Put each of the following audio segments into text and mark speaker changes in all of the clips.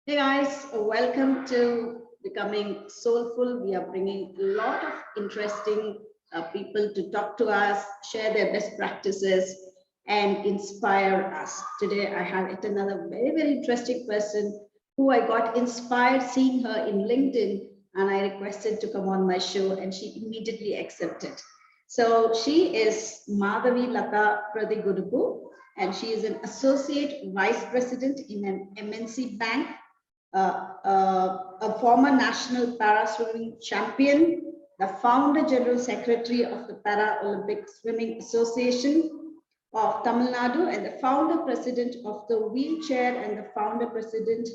Speaker 1: Hey guys, welcome to Becoming Soulful. We are bringing a lot of interesting people to talk to us, share their best practices, and inspire us. Today, I have yet another very interesting person who I got inspired seeing her in LinkedIn, and I requested to come on my show, and she immediately accepted. So she is Madhavi Latha Prathigudupu, and she is an associate vice president in an MNC bank, a former national para swimming champion, the founder general secretary of the Paralympic Swimming Association of Tamil Nadu, and the founder president of the wheelchair and the founder president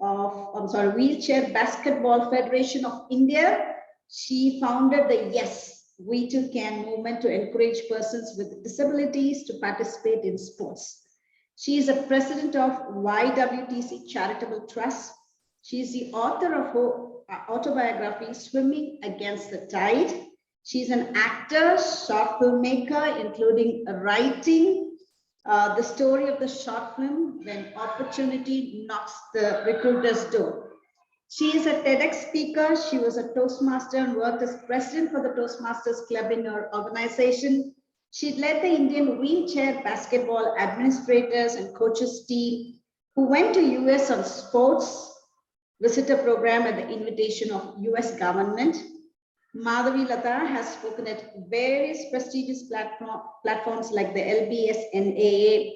Speaker 1: of, Wheelchair Basketball Federation of India. She founded the Yes, We Too Can movement to encourage persons with disabilities to participate in sports. She is a president of YWTC Charitable Trust. She is the author of her autobiography, Swimming Against the Tide. She's an actor, short filmmaker, including writing the story of the short film, When Opportunity Knocks the Recruiter's Door. She is a TEDx speaker. She was a Toastmaster and worked as president for the Toastmasters Club in her organization. She led the Indian wheelchair basketball administrators and coaches team who went to US on sports visitor program at the invitation of US government. Madhavi Latha has spoken at various prestigious platforms like the LBS NAA,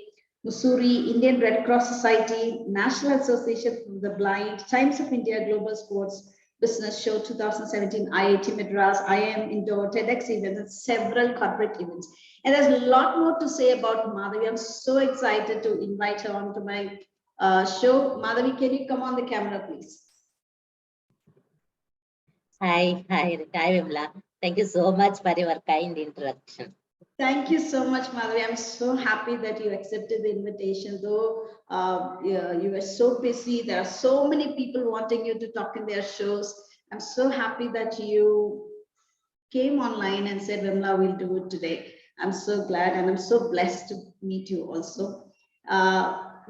Speaker 1: Mussoorie, Indian Red Cross Society, National Association for the Blind, Times of India Global Sports Business Show 2017, IIT Madras, IIM Indoor, TEDx events, and several corporate events. And there's a lot more to say about Madhavi. I'm so excited to invite her onto my show. Madhavi, can you come on the camera, please?
Speaker 2: Hi, Vimala. Thank you so much for your kind introduction.
Speaker 1: Thank you so much, Madhavi. I'm so happy that you accepted the invitation, though you were so busy. There are so many people wanting you to talk in their shows. I'm so happy that you came online and said, Vimla, we'll do it today. I'm so glad, and I'm so blessed to meet you also.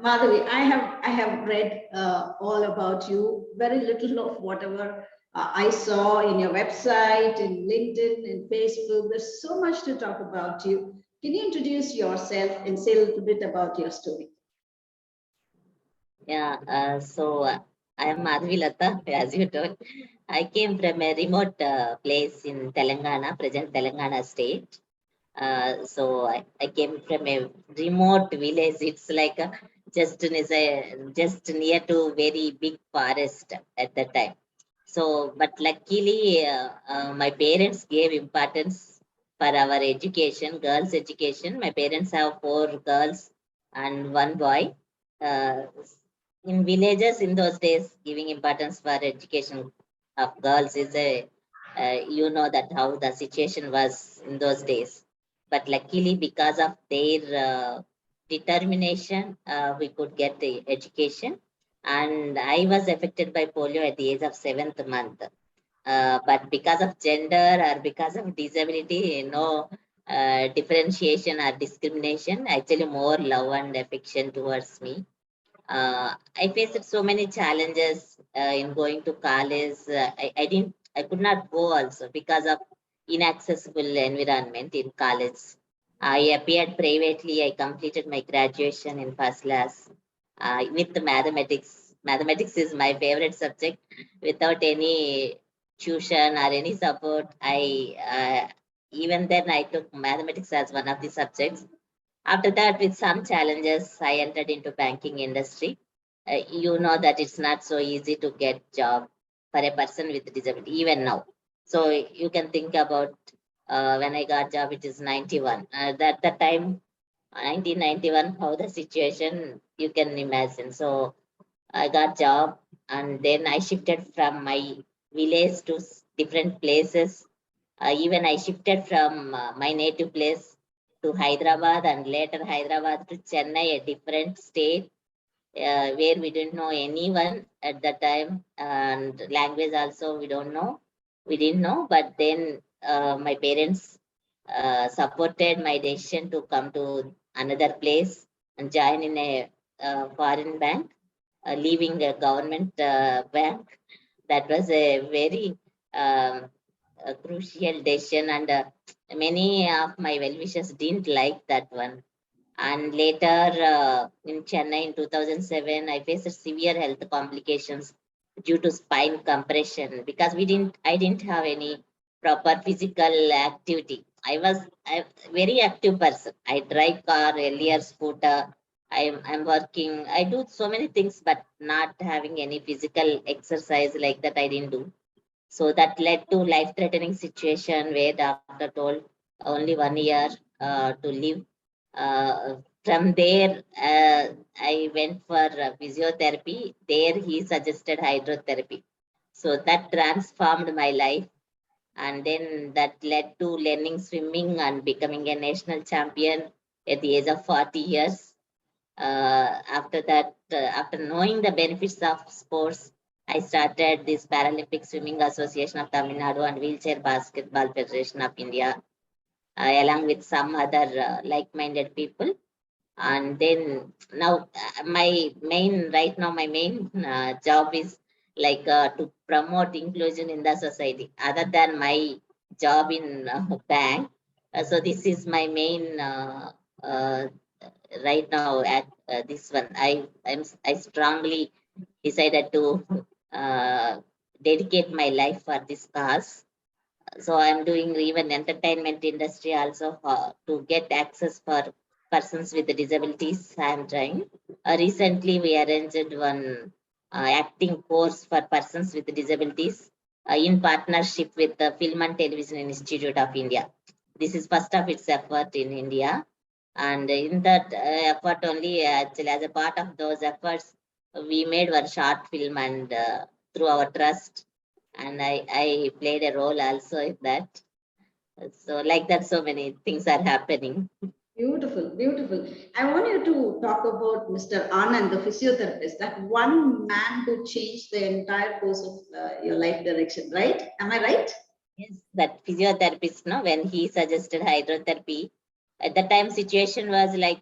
Speaker 1: Madhavi, I have read all about you, very little of whatever I saw in your website, in LinkedIn, in Facebook. There's so much to talk about you. Can you introduce yourself and say a little bit about your story?
Speaker 2: Yeah, I am Madhavi Latha, as you told. I came from a remote place in Telangana, present Telangana state. I came from a remote village. It's like just near to very big forest at that time. So, but luckily, my parents gave importance for our education, girls' education. My parents have 4 girls and 1 boy. In villages in those days, giving importance for education of girls is a, you know that how the situation was in those days. But luckily, because of their determination, we could get the education. And I was affected by polio at the age of 7th month. But because of gender or because of disability, no differentiation or discrimination, actually more love and affection towards me. I faced so many challenges in going to college. I could not go also because of inaccessible environment in college. I appeared privately. I completed my graduation in first class with the mathematics. Mathematics is my favorite subject. Without any tuition or any support, even then I took mathematics as one of the subjects. After that, with some challenges, I entered into banking industry. You know that it's not so easy to get job for a person with disability, even now. So you can think about when I got job, it is 91. That the time, 1991, how the situation you can imagine. So I got job, and then I shifted from my village to different places. Even I shifted from my native place to Hyderabad, and later Hyderabad to Chennai, a different state where we didn't know anyone at that time, and language also we don't know. We didn't know, but then my parents supported my decision to come to another place and join in a foreign bank. leaving a government bank. That was a very a crucial decision, and many of my well-wishers didn't like that one. And later in Chennai in 2007, I faced severe health complications due to spine compression because I didn't have any proper physical activity. I was a very active person. I drive car, earlier scooter. I'm working. I do so many things, but not having any physical exercise like that. I didn't do. So that led to life-threatening situation where doctor told only 1 year to live. From there, I went for physiotherapy. There, he suggested hydrotherapy. So that transformed my life. And then that led to learning swimming and becoming a national champion at the age of 40 years. After that, after knowing the benefits of sports, I started this Paralympic Swimming Association of Tamil Nadu and Wheelchair Basketball Federation of India, along with some other like-minded people. And then now my main job is like to promote inclusion in the society other than my job in bank. So this is my main uh, right now at this one. I strongly decided to dedicate my life for this cause. So I'm doing even entertainment industry also to get access for persons with disabilities. I'm trying. Recently, we arranged one acting course for persons with disabilities in partnership with the Film and Television Institute of India. This is first of its effort in India. And in that effort only, actually, as a part of those efforts, we made one short film and through our trust, and I played a role also in that. So like that, so many things are happening.
Speaker 1: Beautiful, beautiful. I want you to talk about Mr. Anand, the physiotherapist, that one man who changed the entire course of your life direction, right? Am I right?
Speaker 2: Yes, that physiotherapist, no, when he suggested hydrotherapy, at the time situation was like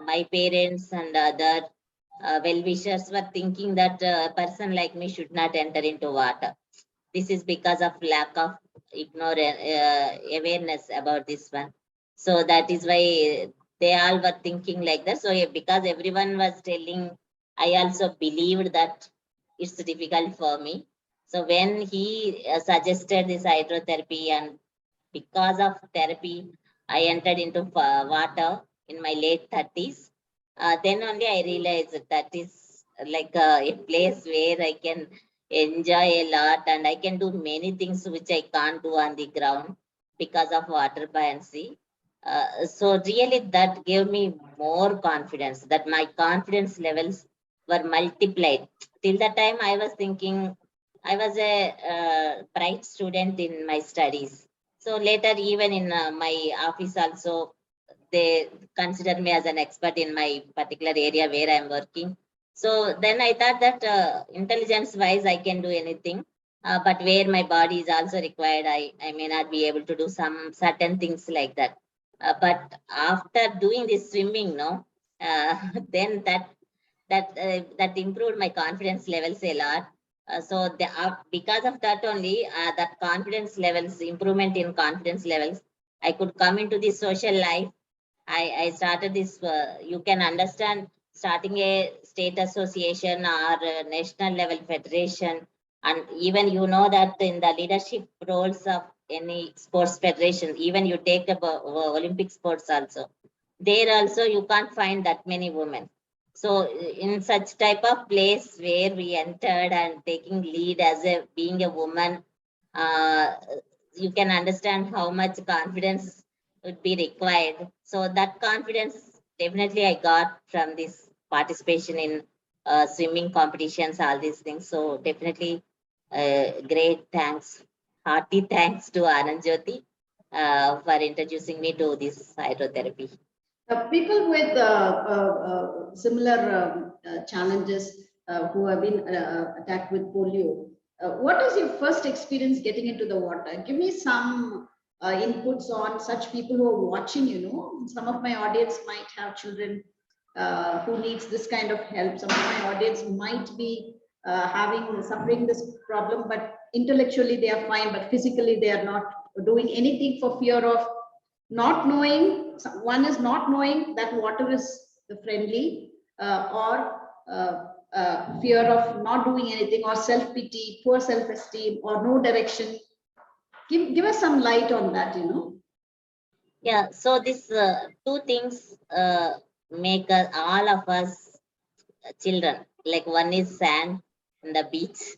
Speaker 2: my parents and other well-wishers were thinking that a person like me should not enter into water. This is because of lack of ignorance, awareness about this one. So that is why they all were thinking like that. So because everyone was telling, I also believed that it's difficult for me. So when he suggested this hydrotherapy, and because of therapy, I entered into water in my late 30s. Then only I realized that is like a place where I can enjoy a lot and I can do many things which I can't do on the ground because of water buoyancy. So really that gave me more confidence, that my confidence levels were multiplied. Till the time I was thinking I was a bright student in my studies. So later, even in my office also, they consider me as an expert in my particular area where I'm working. So then I thought that intelligence wise, I can do anything. But where my body is also required, I may not be able to do some certain things like that. But after doing this swimming, no, then that improved my confidence levels a lot. So because of that only, that confidence levels, improvement in confidence levels, I could come into the social life. I started this, you can understand, starting a state association or a national level federation. And even you know that in the leadership roles of any sports federation, even you take up Olympic sports also, there also you can't find that many women. So in such type of place where we entered and taking lead as a being a woman, uh, you can understand how much confidence would be required. So that confidence definitely I got from this participation in swimming competitions, all these things. So definitely great thanks, hearty thanks to Anand Jyoti for introducing me to this hydrotherapy.
Speaker 1: People with similar challenges who have been attacked with polio, what is your first experience getting into the water? Give me some inputs on such people who are watching. Some of my audience might have children who needs this kind of help. Some of my audience might be suffering this problem, but intellectually they are fine, but physically they are not doing anything for fear of not knowing. One is not knowing that water is friendly, or fear of not doing anything, or self-pity, poor self-esteem, or no direction. Give us some light on that, you know.
Speaker 2: Yeah, so this two things make all of us children. Like one is sand in the beach.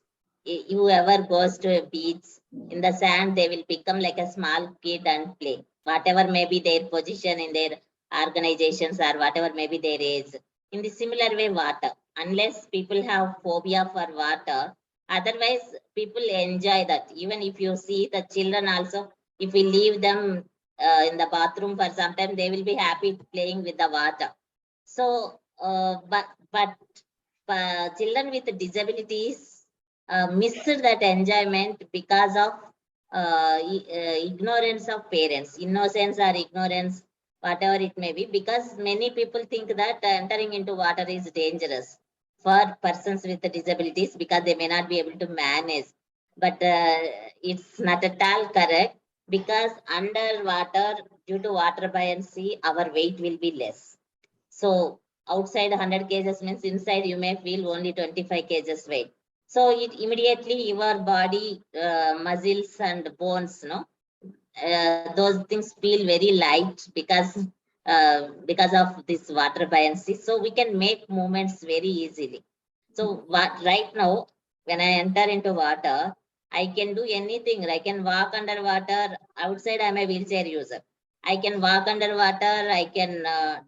Speaker 2: Whoever goes to a beach in the sand, they will become like a small kid and play. Whatever may be their position in their organizations or whatever may be their age. In the similar way, water. Unless people have phobia for water, otherwise people enjoy that. Even if you see the children also, if we leave them in the bathroom for some time, they will be happy playing with the water. So, but children with disabilities miss that enjoyment because of ignorance of parents, innocence or ignorance, whatever it may be. Because many people think that entering into water is dangerous for persons with disabilities because they may not be able to manage. But it's not at all correct, because underwater, due to water buoyancy, our weight will be less. So outside 100 kgs means inside you may feel only 25 kgs weight. So it immediately your body muscles and bones, those things feel very light because of this water buoyancy. So we can make movements very easily. So right now, when I enter into water, I can do anything. I can walk underwater. Outside, I'm a wheelchair user. I can walk underwater. I can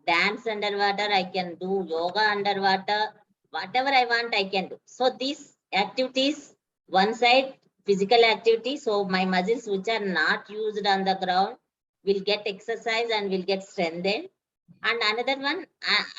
Speaker 2: dance underwater. I can do yoga underwater. Whatever I want, I can do. So these activities, one side, physical activity. So my muscles which are not used on the ground will get exercise and will get strengthened. And another one,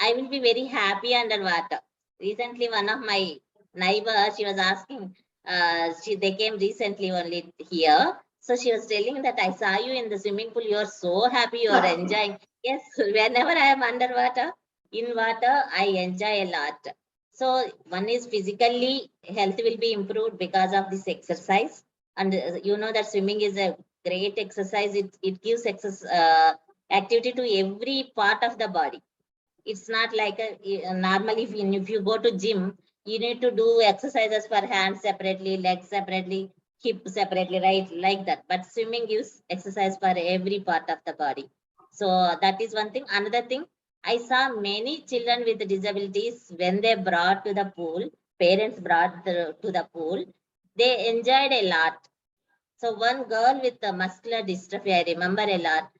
Speaker 2: I will be very happy underwater. Recently, one of my neighbors, she was asking, they came recently only here. So she was telling that I saw you in the swimming pool. You are so happy. You are enjoying. Yes, whenever I am underwater, in water, I enjoy a lot. So one is physically health will be improved because of this exercise. And you know that swimming is a great exercise. It gives activity to every part of the body. It's not like normally if you go to gym, you need to do exercises for hands separately, legs separately, hip separately, right? Like that. But swimming gives exercise for every part of the body. So that is one thing. Another thing, I saw many children with disabilities when they brought to the pool, parents brought to the pool, they enjoyed a lot. So one girl with the muscular dystrophy, I remember a lot.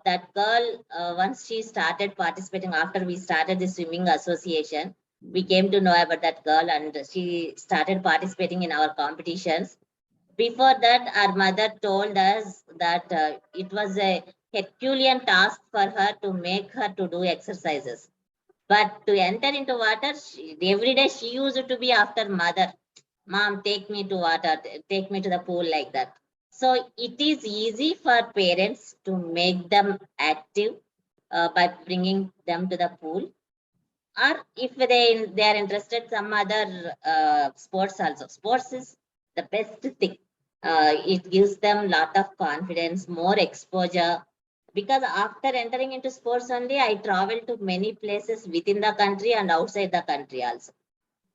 Speaker 2: That girl, once she started participating, after we started the swimming association, we came to know about that girl and she started participating in our competitions. Before that, our mother told us that it was a Herculean task for her to make her to do exercises. But to enter into water, every day she used to be after mother. Mom, take me to water, take me to the pool, like that. So it is easy for parents to make them active by bringing them to the pool. Or if they are interested, some other sports also. Sports is the best thing. It gives them lot of confidence, more exposure. Because after entering into sports only, I traveled to many places within the country and outside the country also.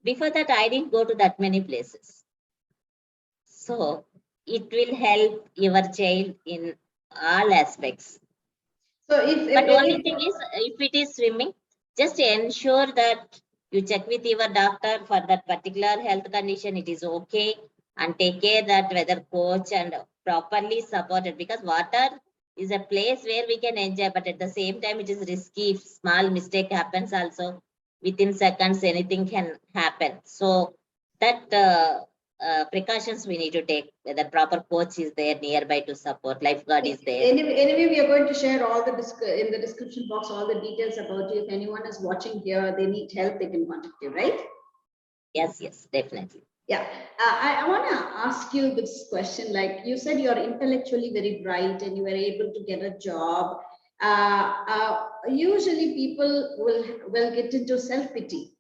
Speaker 2: Before that, I didn't go to that many places. So it will help your child in all aspects.
Speaker 1: So
Speaker 2: But only thing is, if it is swimming, just ensure that you check with your doctor for that particular health condition. It is okay, and take care that whether coach and properly supported, because water is a place where we can enjoy, but at the same time it is risky. If small mistake happens also, within seconds anything can happen. So that precautions we need to take, whether proper coach is there nearby to support, lifeguard is there.
Speaker 1: Anyway, we are going to share all the in the description box all the details about you. If anyone is watching here, they need help, they can contact you, right?
Speaker 2: Yes, definitely.
Speaker 1: Yeah, I want to ask you this question. Like you said, you're intellectually very bright and you were able to get a job Usually people will get into self-pity.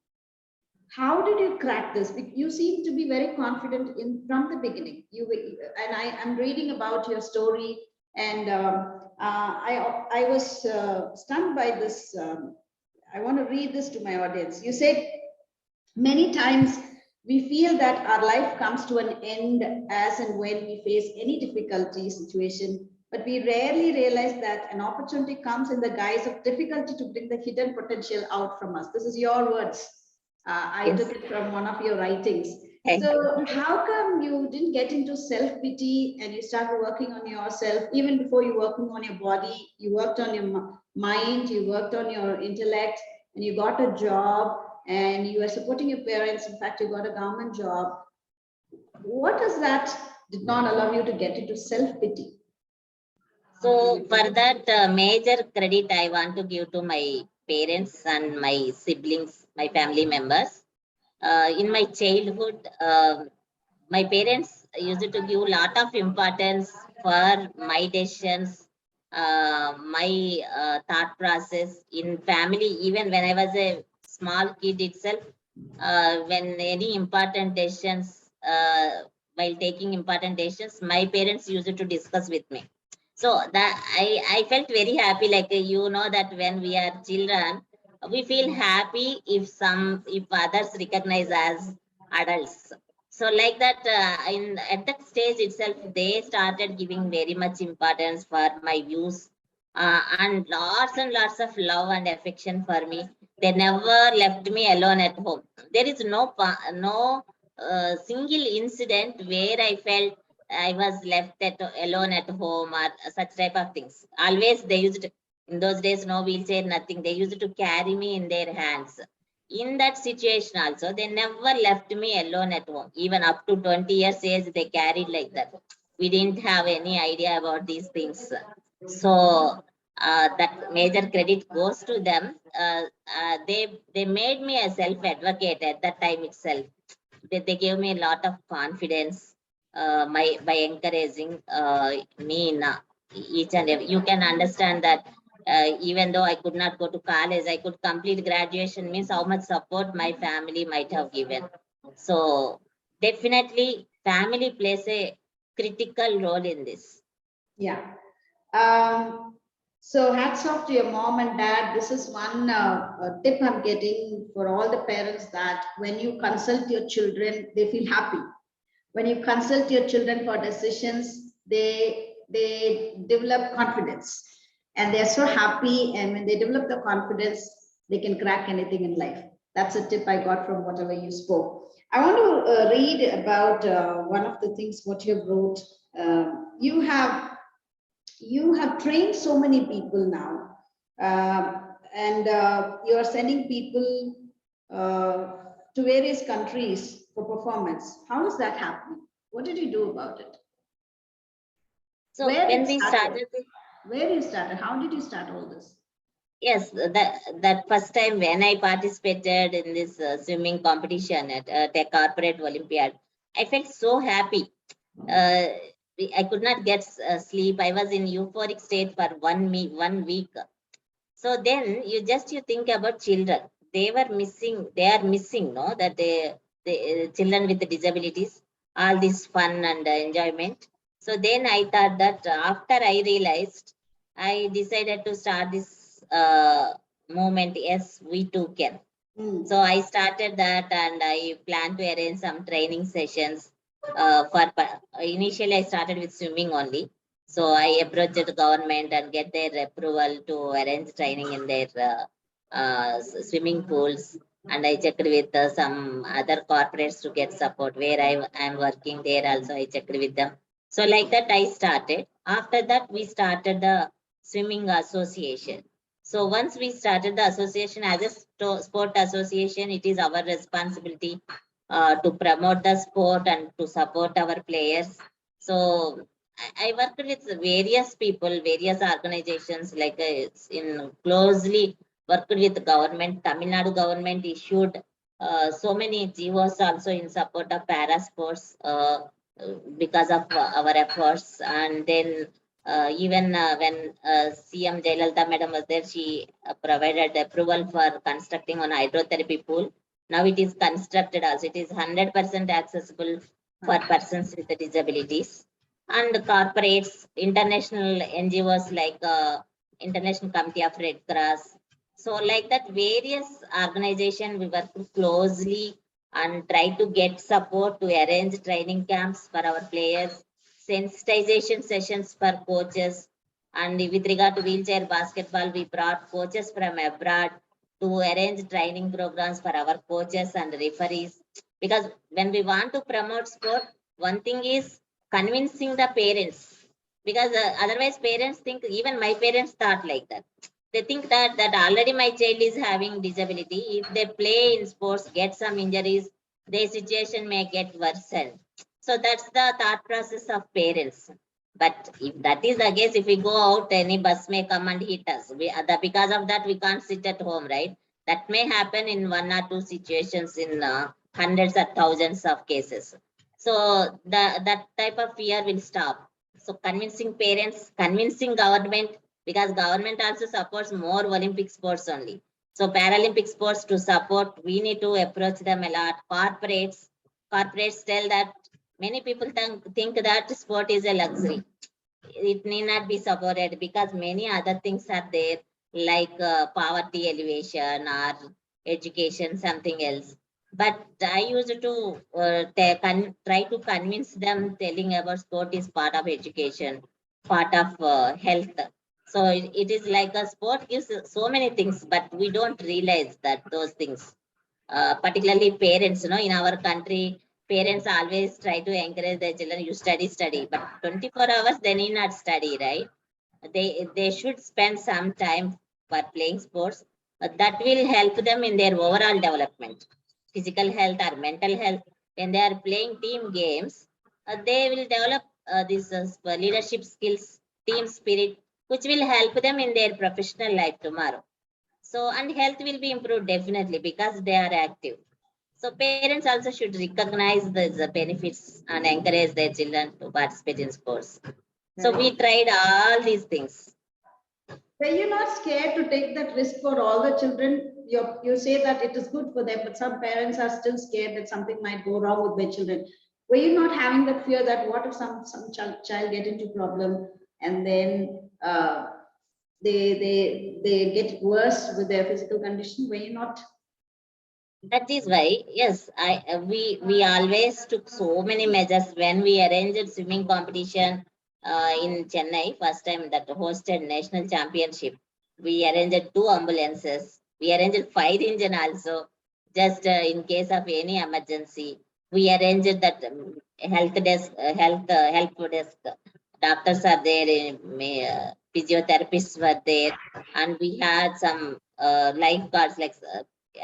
Speaker 1: How did you crack this? You seem to be very confident from the beginning. And I'm reading about your story, and I was stunned by this. I want to read this to my audience. You said many times we feel that our life comes to an end as and when we face any difficulty situation, but we rarely realize that an opportunity comes in the guise of difficulty to bring the hidden potential out from us. This is your words. I
Speaker 2: Yes.
Speaker 1: took it from one of your writings.
Speaker 2: Thank
Speaker 1: So
Speaker 2: you.
Speaker 1: how come you didn't get into self-pity and you started working on yourself? Even before you working on your body, you worked on your mind, you worked on your intellect, and you got a job, and you are supporting your parents. In fact, you got a government job. What is that did not allow you to get into self-pity?
Speaker 2: So for that major credit, I want to give to my parents and my siblings, my family members. In my childhood, my parents used to give a lot of importance for my decisions, my thought process in family. Even when I was a small kid itself, when any important decisions, while taking important decisions, my parents used to discuss with me. So that I felt very happy. Like you know that when we are children, we feel happy if others recognize as adults. So like that, at that stage itself, they started giving very much importance for my views, and lots of love and affection for me. They never left me alone at home. There is no single incident where I felt I was left alone at home or such type of things. Always they used to, in those days, no wheelchair, nothing. They used to carry me in their hands. In that situation also, they never left me alone at home. Even up to 20 years age, they carried like that. We didn't have any idea about these things. So that major credit goes to them. They made me a self advocate at that time itself. They gave me a lot of confidence by encouraging me in each and every. You can understand that even though I could not go to college, I could complete graduation. Means how much support my family might have given. So definitely, family plays a critical role in this.
Speaker 1: Yeah. So hats off to your mom and dad. This is one tip I'm getting for all the parents, that when you consult your children, they feel happy. When you consult your children for decisions, they develop confidence, and they're so happy. And when they develop the confidence, they can crack anything in life. That's a tip I got from whatever you spoke. I want to read about one of the things what you wrote. You have trained so many people now, and you are sending people to various countries for performance. How is that happening? What did you do about it?
Speaker 2: So
Speaker 1: Where
Speaker 2: when
Speaker 1: it
Speaker 2: we
Speaker 1: started?
Speaker 2: started,
Speaker 1: Where you started? How did you start all this?
Speaker 2: yes, that first time when I participated in this swimming competition at a corporate Olympiad, I felt so happy. Uh, I could not get sleep. I was in euphoric state for 1 week. So then you think about children. They were missing. They are missing. No, that the children with the disabilities, all this fun and enjoyment. So then I thought that after I realized, I decided to start this movement. Yes, we too can. So I started that, and I plan to arrange some training sessions. Initially, I started with swimming only. So I approached the government and get their approval to arrange training in their swimming pools. And I checked with some other corporates to get support. Where I am working there also, I checked with them. So like that, I started. After that, we started the swimming association. So once we started the association as a sport association, it is our responsibility to promote the sport and to support our players. So I worked with various people, various organizations, like in closely worked with the government. Tamil Nadu government issued so many GOs also in support of para sports because of our efforts. And then Even when CM Jayalalitha madam was there, she provided approval for constructing on hydrotherapy pool. Now it is constructed also. It is 100% accessible for persons with disabilities. And corporates, international NGOs like International Committee of Red Cross. So like that, various organizations we work closely and try to get support to arrange training camps for our players, sensitization sessions for coaches. And with regard to wheelchair basketball, we brought coaches from abroad to arrange training programs for our coaches and referees. Because when we want to promote sport, one thing is convincing the parents. Because otherwise parents think, even my parents thought like that. They think that already my child is having disability. If they play in sports, get some injuries, their situation may get worsened. So that's the thought process of parents. But if that is the case, if we go out, any bus may come and hit us. Because of that, we can't sit at home, right? That may happen in one or two situations in hundreds or thousands of cases. So that type of fear will stop. So convincing parents, convincing government, because government also supports more Olympic sports only. So Paralympic sports to support, we need to approach them a lot. Corporates tell that many people think that sport is a luxury. It need not be supported because many other things are there, like poverty alleviation or education, something else. But I used to try to convince them, telling about sport is part of education, part of health. So it is like a sport gives so many things, but we don't realize that those things. Particularly parents, in our country, parents always try to encourage their children, you study, but 24 hours they need not study, right? They should spend some time for playing sports, but that will help them in their overall development, physical health or mental health. When they are playing team games, they will develop these leadership skills, team spirit, which will help them in their professional life tomorrow. So, and health will be improved definitely because they are active. So parents also should recognize the benefits and encourage their children to participate in sports. So we tried all these things.
Speaker 1: Were you not scared to take that risk for all the children? You say that it is good for them, but some parents are still scared that something might go wrong with their children. Were you not having that fear that what if some child get into problem and then they get worse with their physical condition? Were you not?
Speaker 2: That is why, yes, we always took so many measures when we arranged swimming competition in Chennai. First time that hosted national championship, we arranged 2 ambulances. We arranged fire engine also, just in case of any emergency. We arranged that health desk, help desk. Doctors are there, physiotherapists were there, and we had some lifeguards like.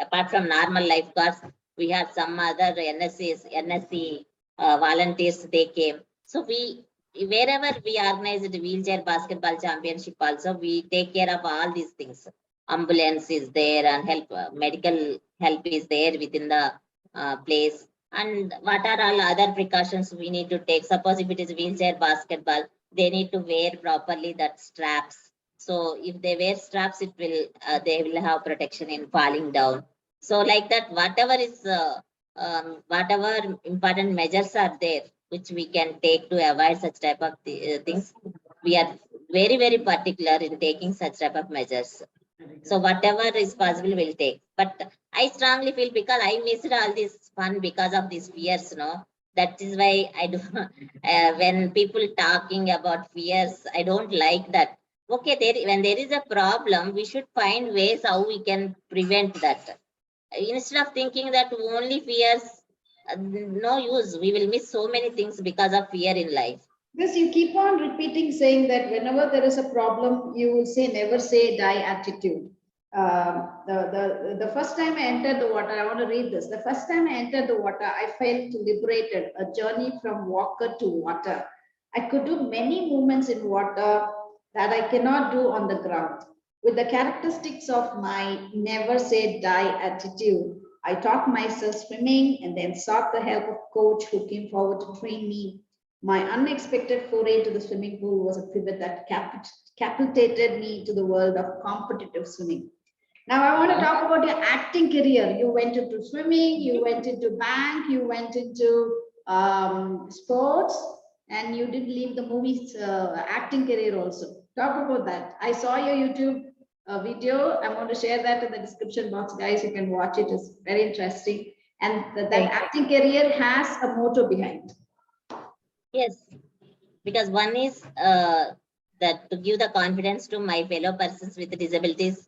Speaker 2: Apart from normal lifeguards, we had some other NSC volunteers, they came. So wherever we organized the wheelchair basketball championship also, we take care of all these things. Ambulance is there and medical help is there within the place. And what are all other precautions we need to take? Suppose if it is wheelchair basketball, they need to wear properly that straps. So if they wear straps, they will have protection in falling down. So like that, whatever important measures are there, which we can take to avoid such type of things, we are very, very particular in taking such type of measures. So whatever is possible, we'll take. But I strongly feel because I missed all this fun because of these fears, That is why I do. When people talking about fears, I don't like that. Okay, when there is a problem, we should find ways how we can prevent that. Instead of thinking that only fears, no use. We will miss so many things because of fear in life.
Speaker 1: Because you keep on repeating saying that whenever there is a problem, you will say never say die attitude. The first time I entered the water, I want to read this. The first time I entered the water, I felt liberated, a journey from walker to water. I could do many movements in water that I cannot do on the ground. With the characteristics of my never say die attitude, I taught myself swimming and then sought the help of coach who came forward to train me. My unexpected foray into the swimming pool was a pivot that catapulted me to the world of competitive swimming. Now I want to talk about your acting career. You went into swimming, you went into bank, you went into sports, and you did leave the movies acting career also. Talk about that. I saw your YouTube video. I'm going to share that in the description box, guys. You can watch it. It's very interesting. And that acting career has a motto behind.
Speaker 2: Yes, because one is that to give the confidence to my fellow persons with disabilities.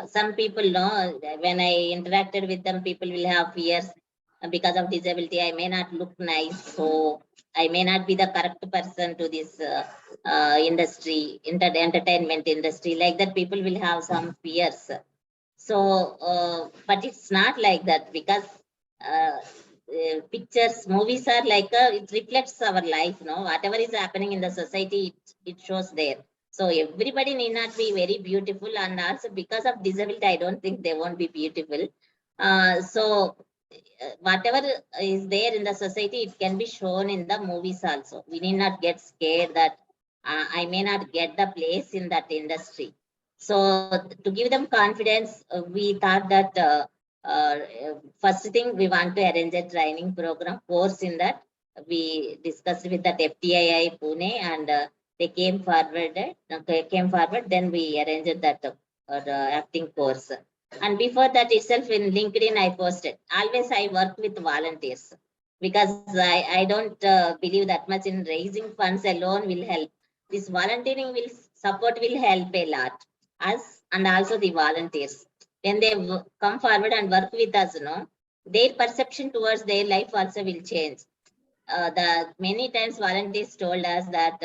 Speaker 2: Some people know that when I interacted with them, people will have fears because of disability. I may not look nice, so I may not be the correct person to this industry, entertainment industry. Like that, people will have some fears. So, but it's not like that, because pictures, movies are like it reflects our life. No, whatever is happening in the society, it shows there. So everybody need not be very beautiful, and also because of disability, I don't think they won't be beautiful. So whatever is there in the society, it can be shown in the movies also. We need not get scared that I may not get the place in that industry. So to give them confidence, we thought that uh, first thing, we want to arrange a training program course in that. We discussed with that FTII Pune, and they came forward. Then we arranged that acting course. And before that itself, in LinkedIn, I posted. Always I work with volunteers, because I don't believe that much in raising funds alone will help. This volunteering support will help a lot. Us and also the volunteers, when they come forward and work with us, their perception towards their life also will change. The many times volunteers told us that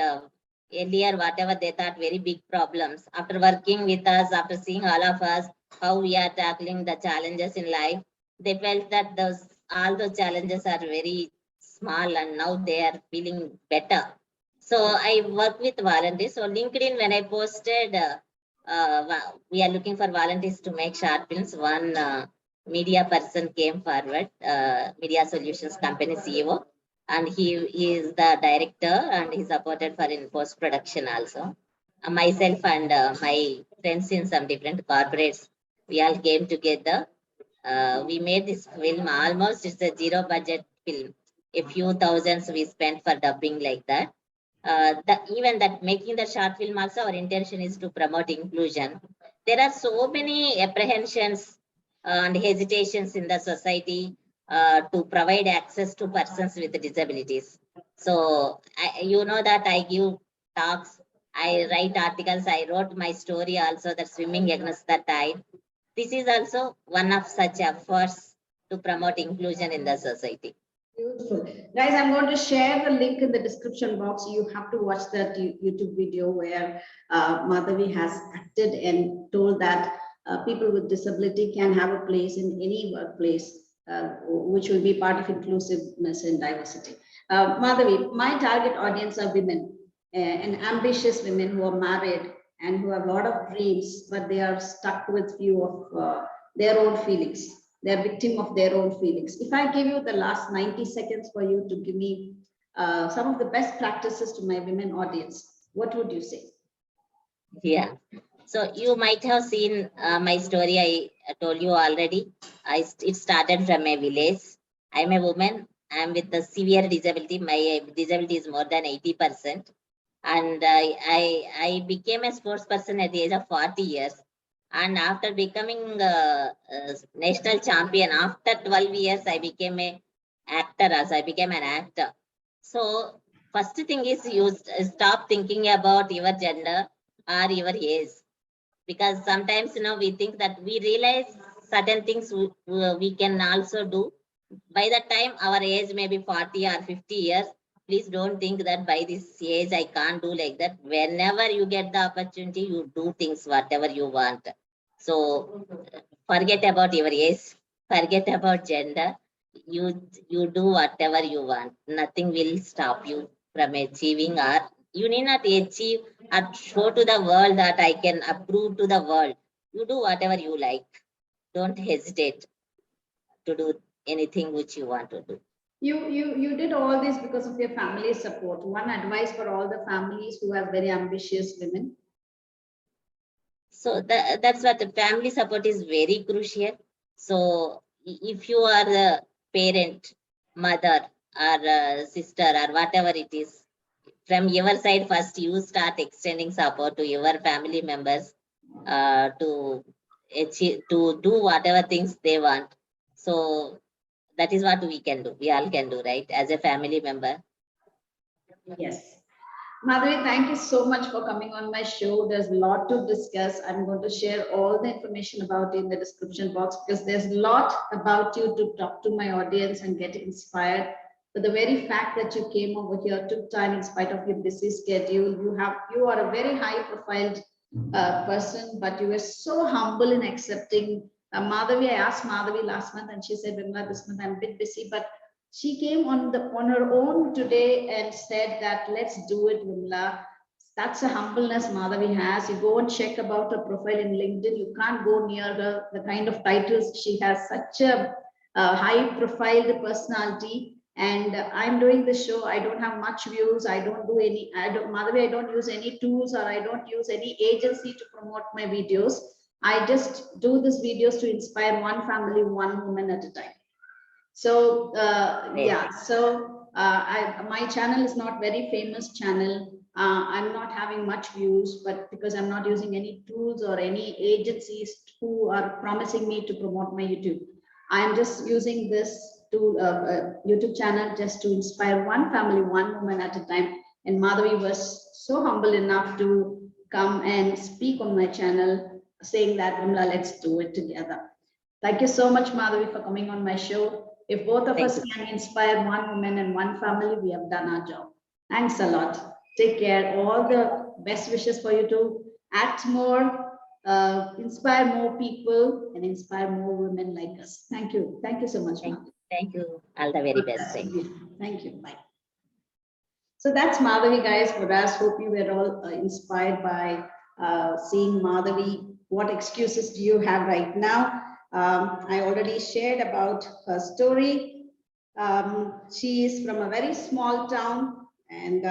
Speaker 2: earlier, whatever they thought very big problems, after working with us, after seeing all of us, how we are tackling the challenges in life, they felt that all those challenges are very small, and now they are feeling better. So I work with volunteers. So LinkedIn, when I posted, we are looking for volunteers to make short films. One media person came forward, Media Solutions Company CEO, and he is the director, and he's supported for in post production also. Myself and my friends in some different corporates, we all came together. We made this film. Almost it's a zero budget film. A few thousands we spent for dubbing, like that. Even that making the short film also, our intention is to promote inclusion. There are so many apprehensions and hesitations in the society to provide access to persons with disabilities. So you know that I give talks, I write articles, I wrote my story also, that swimming against the tide. This is also one of such efforts to promote inclusion in the society.
Speaker 1: Beautiful. Guys, I'm going to share the link in the description box. You have to watch that YouTube video where Madhavi has acted and told that people with disability can have a place in any workplace, which will be part of inclusiveness and diversity. Madhavi, my target audience are women and ambitious women who are married and who have a lot of dreams, but they are stuck with few of their own feelings. They're victim of their own feelings. If I give you the last 90 seconds for you to give me some of the best practices to my women audience, what would you say?
Speaker 2: Yeah. So you might have seen my story. I told you already. It started from a village. I'm a woman. I'm with a severe disability. My disability is more than 80%. And I became a sports person at the age of 40 years. And after becoming a national champion, after 12 years, I became a actor, as I became an actor. So first thing is, you stop thinking about your gender or your age, because sometimes we think that we realize certain things we can also do. By the time our age may be 40 or 50 years, please don't think that by this age I can't do like that. Whenever you get the opportunity, you do things whatever you want. So forget about your age, forget about gender. You do whatever you want. Nothing will stop you from achieving, or you need not achieve or show to the world that I can approve to the world. You do whatever you like. Don't hesitate to do anything which you want to do.
Speaker 1: You did all this because of your family support. One advice for all the families who have very ambitious women.
Speaker 2: So that's what the family support is very crucial. So if you are a parent, mother, or a sister, or whatever it is, from your side first, you start extending support to your family members to achieve, to do whatever things they want. So that is what we can do. We all can do, right? As a family member.
Speaker 1: Yes. Madhavi, thank you so much for coming on my show. There's a lot to discuss. I'm going to share all the information about you in the description box because there's a lot about you to talk to my audience and get inspired. But the very fact that you came over here, took time in spite of your busy schedule, you are a very high profiled person, but you were so humble in accepting. Madhavi, I asked Madhavi last month and she said, Vimala, this month I'm a bit busy, but she came on her own today and said that let's do it, Vimala. That's a humbleness Madhavi has. You go and check about her profile in LinkedIn. You can't go near her. The kind of titles she has, such a high profile personality. And I'm doing the show. I don't have much views. I don't do any. Madhavi, I don't use any tools or I don't use any agency to promote my videos. I just do these videos to inspire one family, one woman at a time. So yeah, so my channel is not very famous channel. I'm not having much views, but because I'm not using any tools or any agencies who are promising me to promote my YouTube, I'm just using this to YouTube channel just to inspire one family, one woman at a time. And Madhavi was so humble enough to come and speak on my channel, saying that, Vimala, let's do it together. Thank you so much, Madhavi, for coming on my show. If both of us can inspire one woman and one family, we have done our job. Thanks a lot. Take care. All the best wishes for you to act more, inspire more people, and inspire more women like us. Thank you. Thank you so much, Madhavi.
Speaker 2: Thank you. All the very best.
Speaker 1: Thank you. Thank you. Bye. So that's Madhavi, guys. For us, hope you were all inspired by seeing Madhavi. What excuses do you have right now? I already shared about her story. She is from a very small town and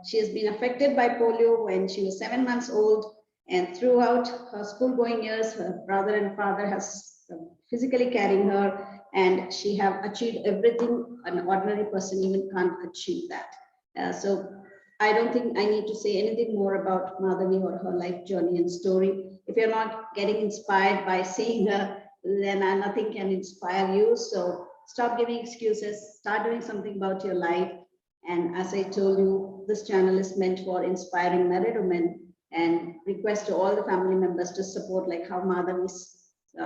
Speaker 1: she has been affected by polio when she was 7 months old. And throughout her school going years, her brother and father has physically carrying her, and she have achieved everything an ordinary person even can't achieve that. So I don't think I need to say anything more about Madhavi or her life journey and story. If you're not getting inspired by seeing her, then nothing can inspire you. So stop giving excuses, start doing something about your life. And as I told you, this channel is meant for inspiring married women, and request to all the family members to support like how Madhavi's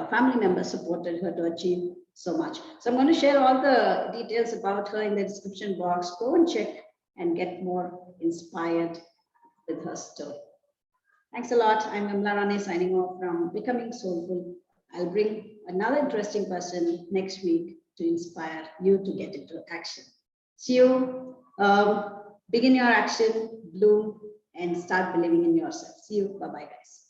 Speaker 1: family members supported her to achieve so much. So I'm going to share all the details about her in the description box. Go and check and get more inspired with her story. Thanks a lot. I'm Vimala Rane signing off from Becoming Soulful. I'll bring another interesting person next week to inspire you to get into action. See you. Begin your action, bloom, and start believing in yourself. See you. Bye-bye, guys.